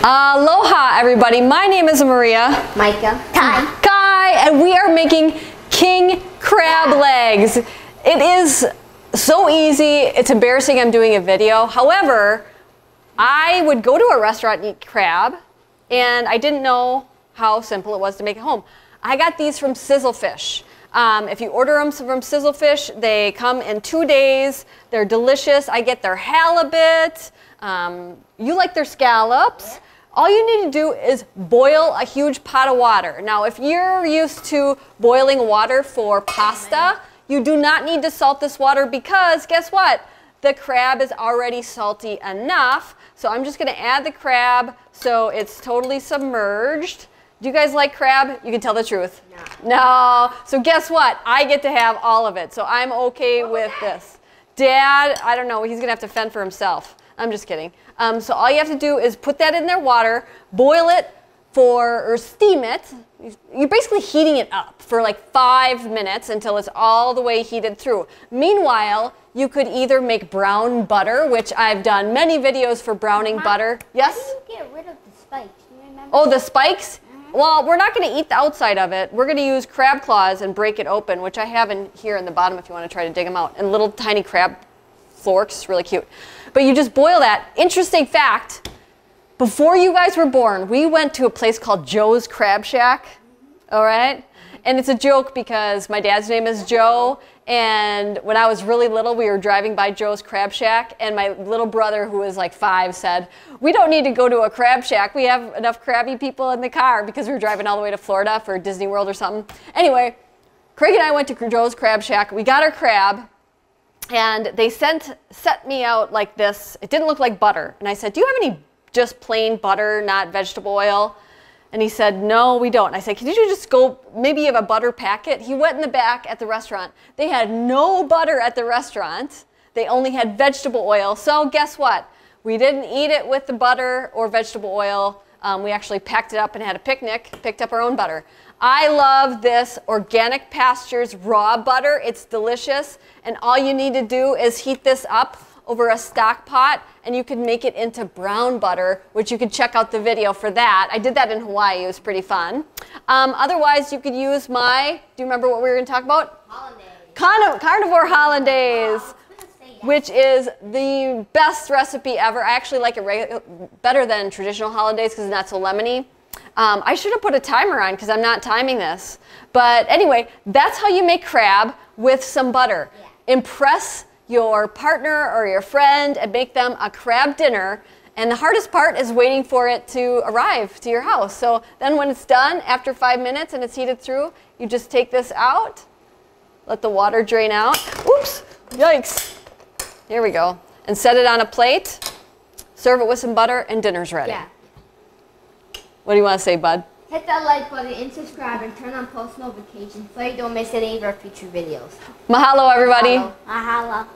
Aloha, everybody. My name is Maria. Micah. Kai, and we are making king crab legs. It is so easy. It's embarrassing I'm doing a video. However, I would go to a restaurant and eat crab, and I didn't know how simple it was to make at home. I got these from Sizzlefish. If you order them from Sizzlefish, they come in 2 days. They're delicious. I get their halibut. You like their scallops. All you need to do is boil a huge pot of water. Now, if you're used to boiling water for pasta, you do not need to salt this water because guess what? The crab is already salty enough. So I'm just going to add the crab so it's totally submerged. Do you guys like crab? You can tell the truth. No. So guess what? I get to have all of it. So I'm okay with this. Dad, I don't know. He's going to have to fend for himself. I'm just kidding. So all you have to do is put that in their water, boil it or steam it. You're basically heating it up for like 5 minutes until it's all the way heated through. Meanwhile, you could either make brown butter, which I've done many videos for browning butter. Yes? How do you get rid of the spikes? Do you remember? Oh, the spikes? Well, we're not going to eat the outside of it. We're going to use crab claws and break it open, which I have in here in the bottom if you want to try to dig them out. And little tiny crab forks, really cute. But you just boil that. Interesting fact, before you guys were born, we went to a place called Joe's Crab Shack, all right? And it's a joke because my dad's name is Joe, and when I was really little, we were driving by Joe's Crab Shack, and my little brother, who was like 5, said, "We don't need to go to a crab shack. We have enough crabby people in the car," because we were driving all the way to Florida for Disney World or something. Anyway, Craig and I went to Joe's Crab Shack. We got our crab. And they set me out like this. It didn't look like butter. And I said, "Do you have any just plain butter, not vegetable oil?" And he said, "No, we don't." And I said, "Can you just go, maybe you have a butter packet?" He went in the back at the restaurant. They had no butter at the restaurant. They only had vegetable oil. So guess what? We didn't eat it with the butter or vegetable oil. We actually packed it up and had a picnic, picked up our own butter. I love this Organic Pastures raw butter. It's delicious. And all you need to do is heat this up over a stock pot and you can make it into brown butter, which you can check out the video for that. I did that in Hawaii. It was pretty fun. Otherwise, you could use do you remember what we were going to talk about? Hollandaise. Carnivore Hollandaise, which is the best recipe ever. I actually like it better than traditional Hollandaise because it's not so lemony. I should have put a timer on because I'm not timing this. But anyway, that's how you make crab with some butter. Yeah. Impress your partner or your friend and make them a crab dinner. And the hardest part is waiting for it to arrive to your house. So then when it's done, after 5 minutes and it's heated through, you just take this out, let the water drain out. Oops, yikes. Here we go. And set it on a plate, serve it with some butter, and dinner's ready. Yeah. What do you want to say, bud? Hit that like button and subscribe and turn on post notifications so you don't miss any of our future videos. Mahalo, everybody. Mahalo.